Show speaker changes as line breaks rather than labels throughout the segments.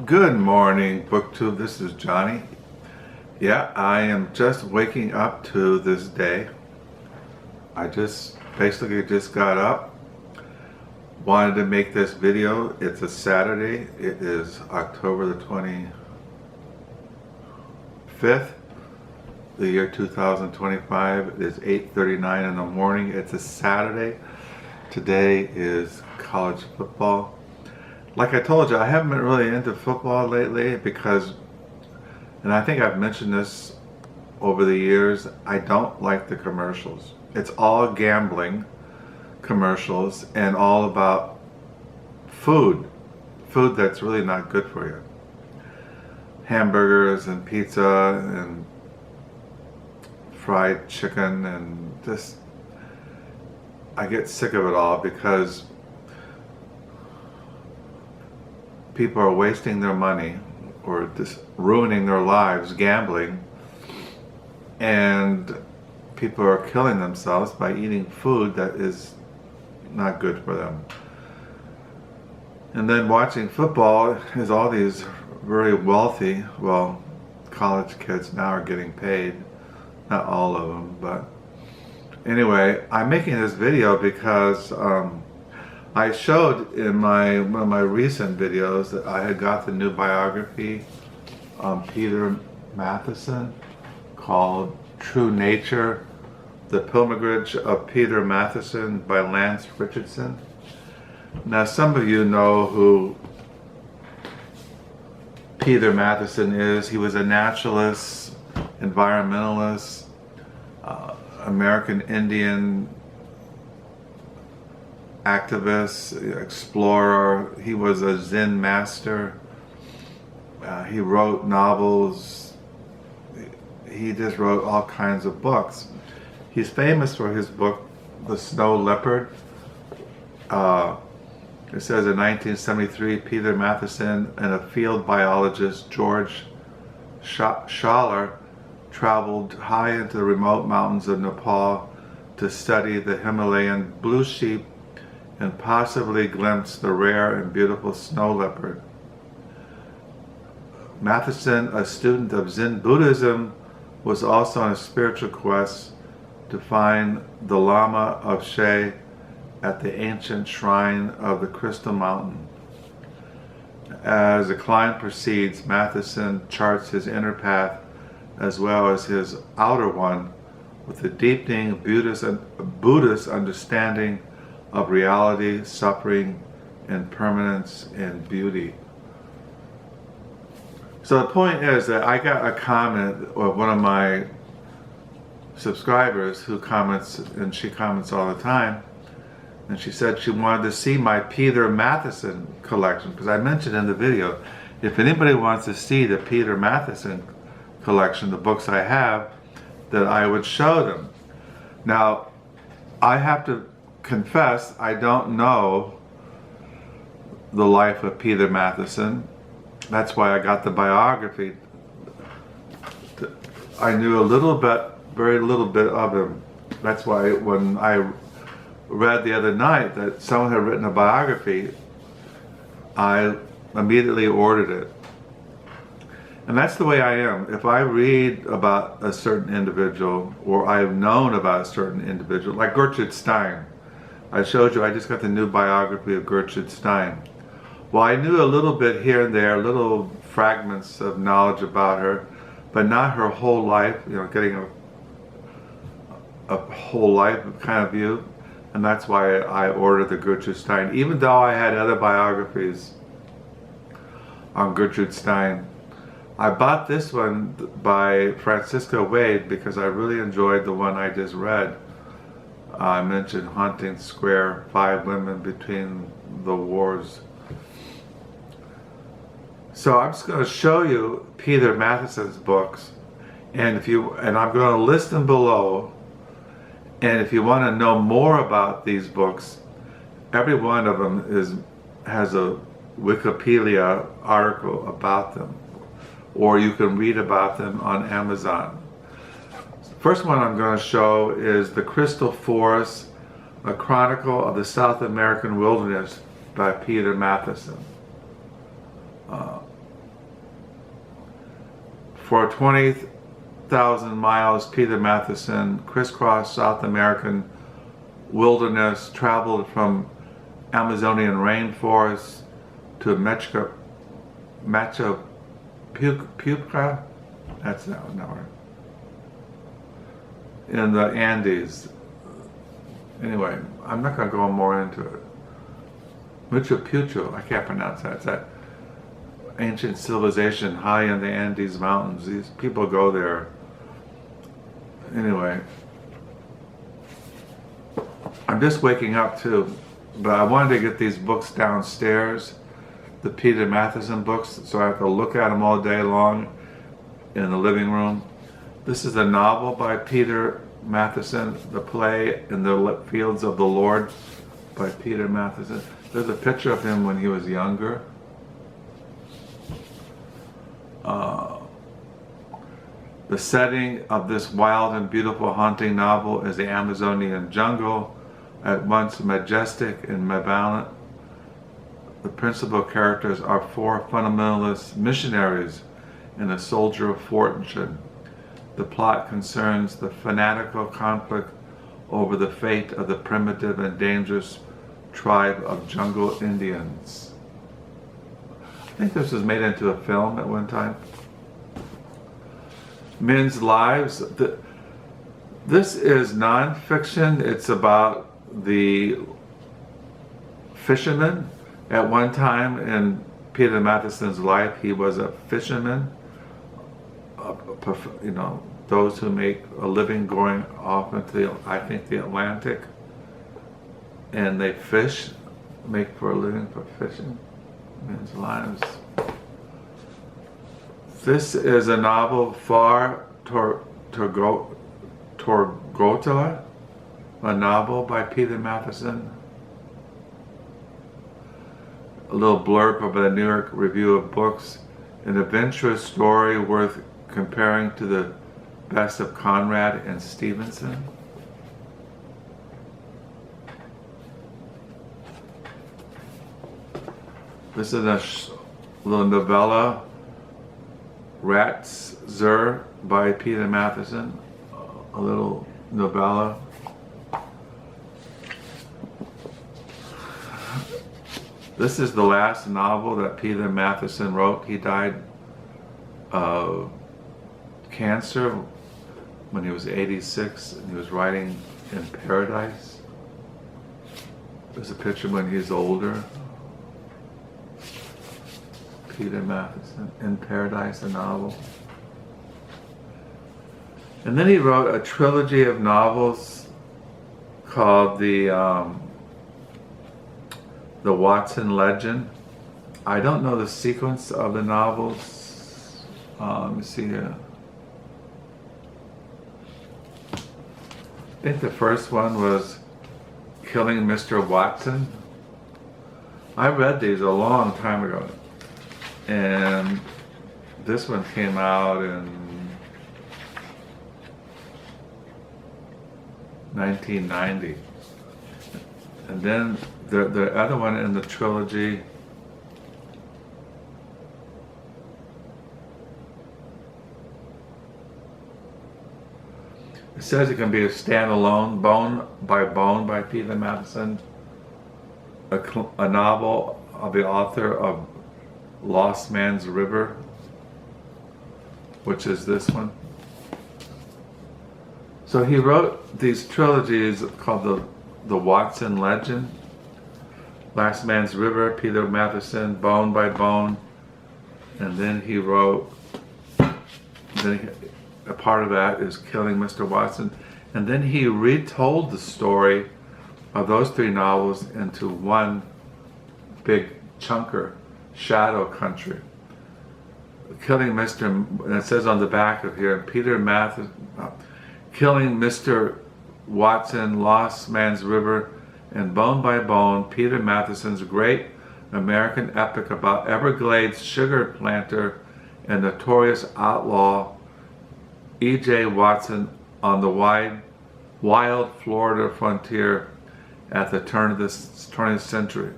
Good morning, BookTube. This is Johnny. Yeah, I am just waking up to this day. I basically just got up, wanted to make this video. It's a Saturday. It is October the 25th, the year 2025. It is 8:39 in the morning. It's a Saturday. Today is college football. Like I told you, I haven't been really into football lately because, and I think I've mentioned this over the years, I don't like the commercials. It's all gambling commercials and all about food that's really not good for you. Hamburgers and pizza and fried chicken and just, I get sick of it all because people are wasting their money or just ruining their lives gambling, and people are killing themselves by eating food that is not good for them. And then watching football is all these very wealthy, well, college kids now are getting paid, not all of them, but anyway, I'm making this video because I showed in one of my recent videos that I had got the new biography on Peter Matthiessen called True Nature, The Pilgrimage of Peter Matthiessen by Lance Richardson. Now some of you know who Peter Matthiessen is. He was a naturalist, environmentalist, American Indian activist, explorer. He was a Zen master. He wrote novels. He just wrote all kinds of books. He's famous for his book, The Snow Leopard. It says in 1973, Peter Matthiessen and a field biologist, George Schaller, traveled high into the remote mountains of Nepal to study the Himalayan blue sheep and possibly glimpse the rare and beautiful snow leopard. Matthiessen, a student of Zen Buddhism, was also on a spiritual quest to find the Lama of She at the ancient shrine of the Crystal Mountain. As the climb proceeds, Matthiessen charts his inner path as well as his outer one with a deepening Buddhist understanding of reality, suffering, and permanence and beauty. So the point is that I got a comment of one of my subscribers who comments, and she comments all the time, and she said she wanted to see my Peter Matthiessen collection, because I mentioned in the video, if anybody wants to see the Peter Matthiessen collection, the books I have, that I would show them. Now, I have to confess, I don't know the life of Peter Matthiessen. That's why I got the biography. I knew a little bit, very little bit of him. That's why when I read the other night that someone had written a biography, I immediately ordered it. And that's the way I am. If I read about a certain individual, or I've known about a certain individual, like Gertrude Stein. I showed you, I just got the new biography of Gertrude Stein. Well, I knew a little bit here and there, little fragments of knowledge about her, but not her whole life, you know, getting a whole life kind of view. And that's why I ordered the Gertrude Stein, even though I had other biographies on Gertrude Stein. I bought this one by Francisca Wade because I really enjoyed the one I just read. I mentioned Haunting Square, 5 Women Between the Wars. So I'm just going to show you Peter Mathiessen's books, and I'm going to list them below. And if you want to know more about these books, every one of them has a Wikipedia article about them, or you can read about them on Amazon. First one I'm going to show is The Crystal Forest, A Chronicle of the South American Wilderness by Peter Matthiessen. For 20,000 miles, Peter Matthiessen crisscrossed South American wilderness, traveled from Amazonian rainforests to Machu Picchu, that's not right, in the Andes. Anyway, I'm not going to go more into it. Machu Picchu, I can't pronounce that. It's that ancient civilization high in the Andes mountains. These people go there. Anyway, I'm just waking up too, but I wanted to get these books downstairs, the Peter Matthiessen books, so I have to look at them all day long in the living room. This is a novel by Peter Matthiessen, the play In the Fields of the Lord by Peter Matthiessen. There's a picture of him when he was younger. The setting of this wild and beautiful haunting novel is the Amazonian jungle, at once majestic and malevolent. The principal characters are 4 fundamentalist missionaries and a soldier of fortune. The plot concerns the fanatical conflict over the fate of the primitive and dangerous tribe of jungle Indians. I think this was made into a film at one time. Men's Lives. This is non-fiction. It's about the fisherman. At one time in Peter Mathiessen's life, he was a fisherman. You know, those who make a living going off into the Atlantic, and they fish, make for a living for fishing. Men's Lives. This is a novel, Far Tortuga, a novel by Peter Matthiessen. A little blurb of the New York Review of Books, an adventurous story worth comparing to the best of Conrad and Stevenson. This is a little novella, Raditzer by Peter Matthiessen, a little novella. This is the last novel that Peter Matthiessen wrote. He died of cancer when he was 86, and he was writing in paradise. There's a picture when he's older. Peter Matthiessen, In Paradise, a novel. And then he wrote a trilogy of novels called the Watson Legend. I don't know the sequence of the novels. Let me see here. I think the first one was Killing Mr. Watson. I read these a long time ago. And this one came out in 1990. And then the other one in the trilogy, it says it can be a standalone, Bone by Peter Matthiessen, a novel of the author of Lost Man's River, which is this one. So he wrote these trilogies called the Watson Legend, Last Man's River, Peter Matthiessen, Bone by Bone, and then he wrote, a part of that is Killing Mr. Watson, and then he retold the story of those 3 novels into one big chunker, Shadow Country. Killing Mr. and it says on the back of here, Killing Mr. Watson, Lost Man's River, and Bone by Bone, Peter Mathiessen's great American epic about Everglades sugar planter and notorious outlaw E.J. Watson on the wild Florida frontier at the turn of the 20th century,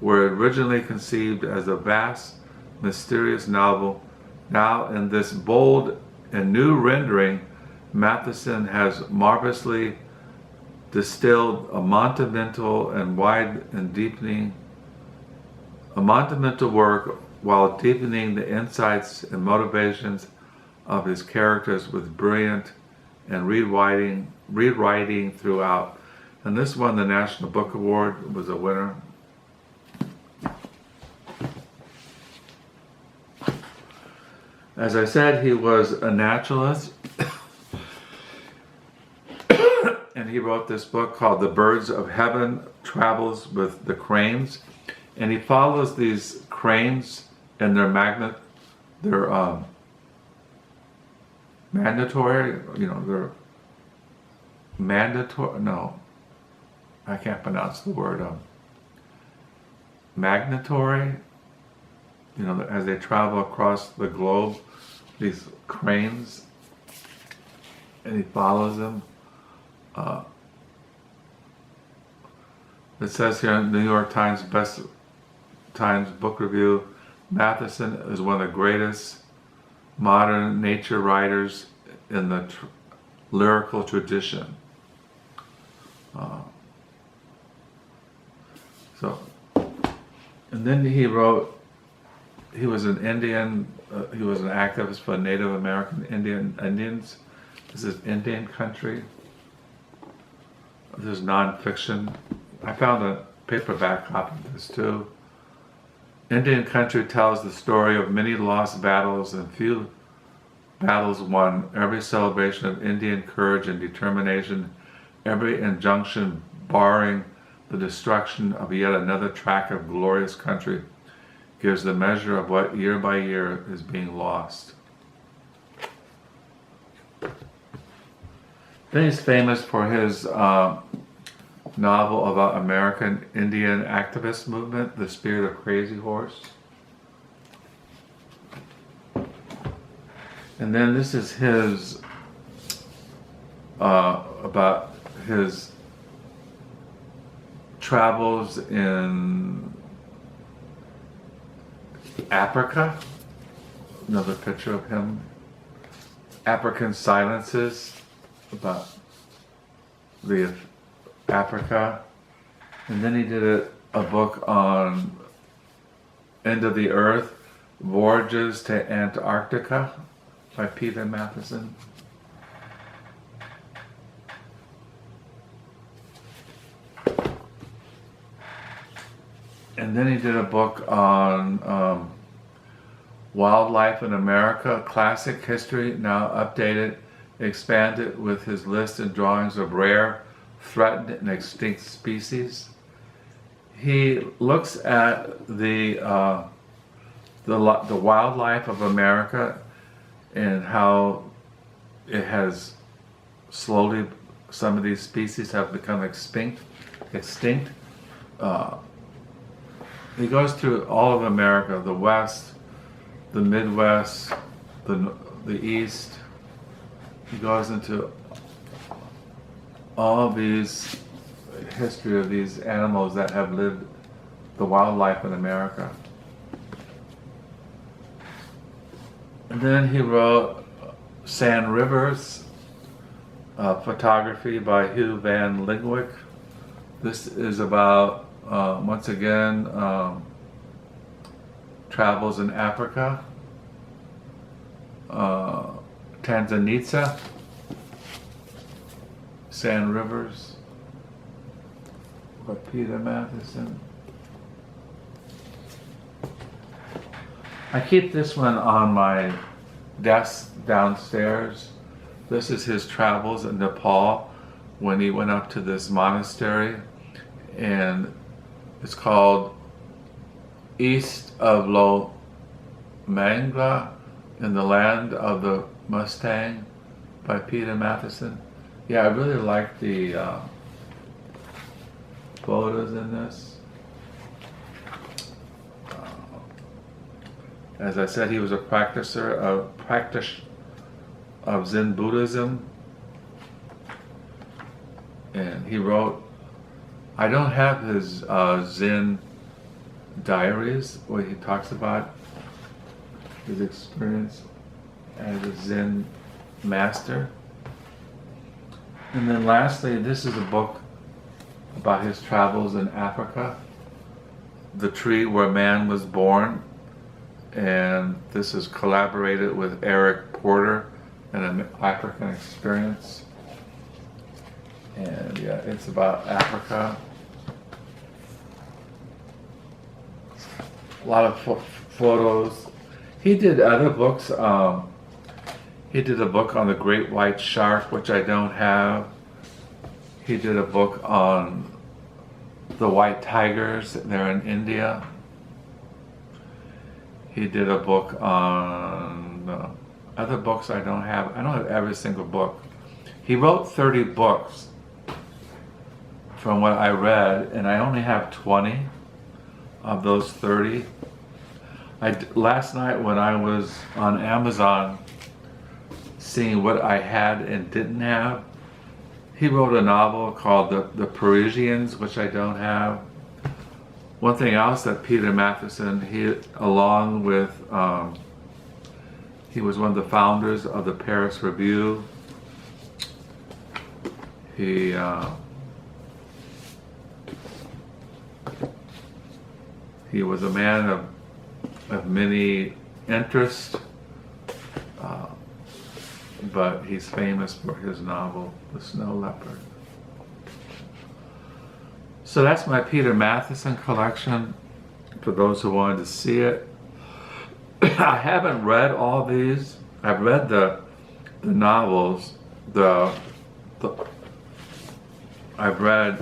were originally conceived as a vast, mysterious novel Now in this bold and new rendering, Matthiessen has marvelously distilled a monumental and wide and deepening, a monumental work while deepening the insights and motivations of his characters with brilliant and rewriting throughout. And this won the National Book Award, was a winner. As I said, he was a naturalist. And he wrote this book called The Birds of Heaven Travels with the Cranes. And he follows these cranes and their mandatory, they're mandatory, no, I can't pronounce the word, magnatory, as they travel across the globe, these cranes, and he follows them. It says here in the New York Times Best Times Book Review, Matthiessen is one of the greatest modern nature writers in the lyrical tradition. And then he wrote, he was an Indian, he was an activist for Native American Indians. This is Indian country. This is nonfiction. I found a paperback copy of this too. Indian country tells the story of many lost battles and few battles won, every celebration of Indian courage and determination, every injunction barring the destruction of yet another tract of glorious country gives the measure of what year by year is being lost. Then he's famous for his novel about American Indian activist movement, The Spirit of Crazy Horse. And then this is his, about his travels in Africa. Another picture of him. African Silences, about the Africa. And then he did a book on End of the Earth, Voyages to Antarctica by Peter Matthiessen. And then he did a book on wildlife in America, classic history, now updated, expanded with his list and drawings of rare, threatened, and extinct species. He looks at the wildlife of America and how it has slowly, some of these species have become extinct. He goes through all of America, the West, the Midwest, the East. He goes into all of these history of these animals that have lived the wildlife in America. And then he wrote Sand Rivers, photography by Hugh Van Lingwick. This is about, once again, travels in Africa, Tanzania, Sand Rivers by Peter Matthiessen. I keep this one on my desk downstairs. This is his travels in Nepal when he went up to this monastery, and it's called East of Lo Mangla in the Land of the Mustang by Peter Matthiessen. Yeah, I really like the photos in this. As I said, he was a practice of Zen Buddhism, and he wrote, I don't have his Zen diaries where he talks about his experience as a Zen master. And then lastly, this is a book about his travels in Africa, The Tree Where Man Was Born. And this is collaborated with Eric Porter and an African experience. And yeah, it's about Africa. A lot of photos. He did other books. He did a book on the great white shark, which I don't have. He did a book on the white tigers. They're in India. He did a book on other books I don't have. I don't have every single book. He wrote 30 books from what I read, and I only have 20 of those 30. Last night when I was on Amazon seeing what I had and didn't have, he wrote a novel called The Parisians, which I don't have. One thing else that Peter Matthiessen, he was one of the founders of the Paris Review. He was a man of many interests, but he's famous for his novel, The Snow Leopard. So that's my Peter Matthiessen collection, for those who wanted to see it. I haven't read all these. I've read the novels. I've read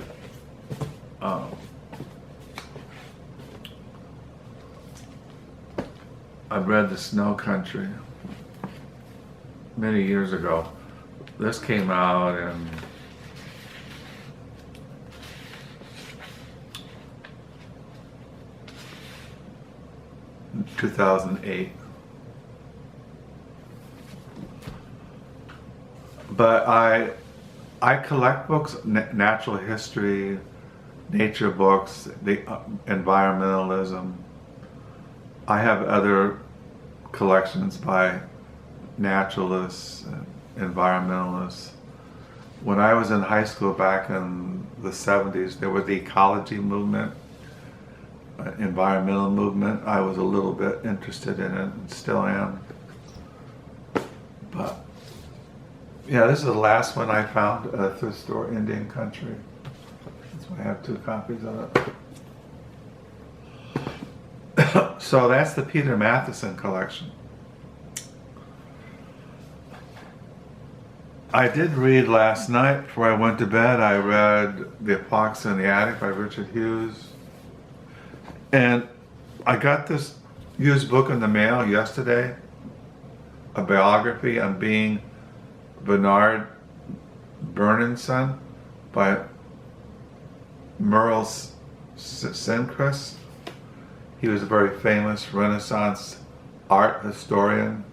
The Snow Country many years ago. This came out in 2008. But I collect books, natural history, nature books, environmentalism. I have other collections by naturalists and environmentalists. When I was in high school back in the 70s, there was the ecology movement, environmental movement. I was a little bit interested in it and still am. But yeah, this is the last one I found at a thrift store, Indian Country. That's why I have 2 copies of it. So that's the Peter Matthiessen collection. I did read last night before I went to bed. I read The Apocalypse in the Attic by Richard Hughes. And I got this used book in the mail yesterday, a biography on being Bernard Bernardson by Merle Sencrest. He was a very famous Renaissance art historian,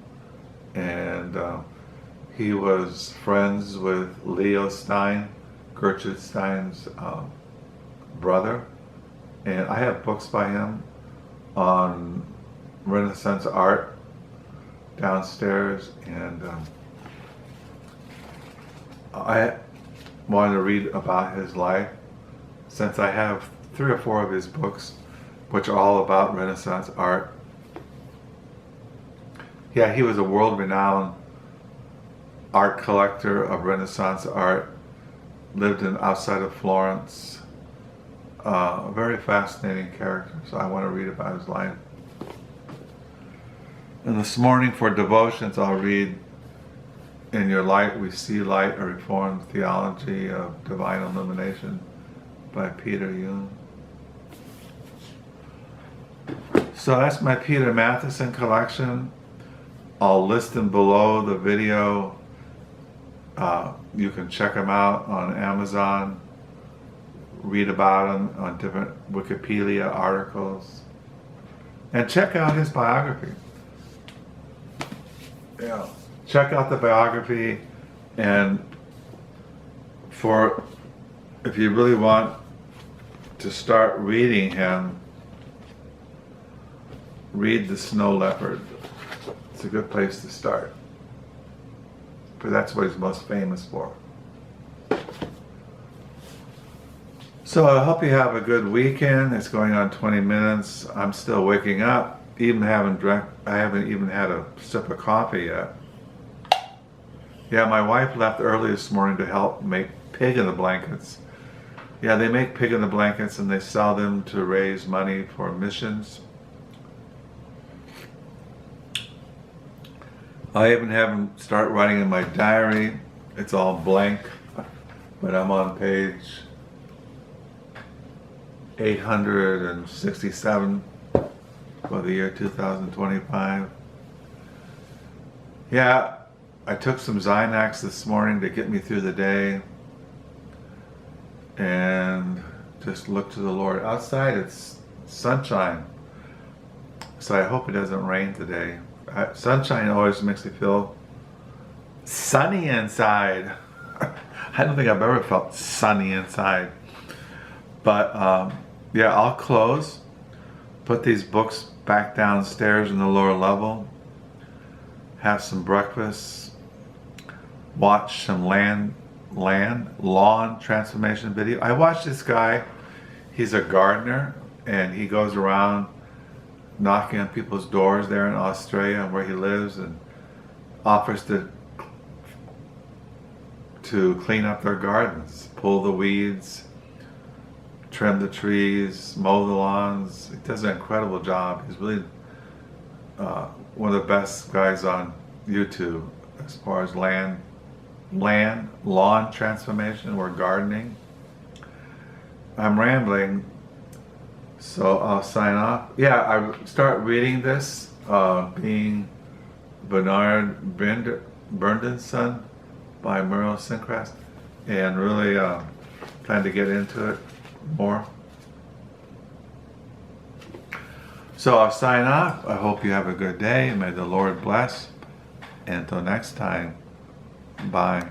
and he was friends with Leo Stein, Gertrude Stein's brother. And I have books by him on Renaissance art downstairs, and I wanted to read about his life, since I have 3 or 4 of his books, which are all about Renaissance art. Yeah, he was a world-renowned art collector of Renaissance art, lived outside of Florence. A very fascinating character, so I want to read about his life. And this morning for devotions, I'll read In Your Light We See Light, a Reformed Theology of Divine Illumination by Peter Yoon. So that's my Peter Matthiessen collection. I'll list them below the video. You can check them out on Amazon, read about them on different Wikipedia articles, and check out his biography. Yeah, check out the biography, and if you really want to start reading him, read The Snow Leopard It's a good place to start. But that's what he's most famous for. So I hope you have a good weekend. It's going on 20 minutes. I'm still waking up. I haven't even had a sip of coffee yet. Yeah, my wife left early this morning to help make pig in the blankets. Yeah, they make pig in the blankets and they sell them to raise money for missions. I even haven't started writing in my diary. It's all blank, but I'm on page 867 for the year 2025. Yeah, I took some Xanax this morning to get me through the day and just look to the Lord. Outside it's sunshine, so I hope it doesn't rain today. Sunshine always makes me feel sunny inside. I don't think I've ever felt sunny inside. But yeah, I'll close, put these books back downstairs in the lower level, have some breakfast, watch some lawn transformation video. I watched this guy, he's a gardener, and he goes around knocking on people's doors there in Australia where he lives and offers to clean up their gardens, pull the weeds, trim the trees, mow the lawns. He does an incredible job. He's really one of the best guys on YouTube as far as lawn transformation or gardening. I'm rambling, so I'll sign off. Yeah, I start reading this, being Bernard Bernardson by Muriel Sincrast, and really plan to get into it more. So I'll sign off. I hope you have a good day. May the Lord bless. Until next time, bye.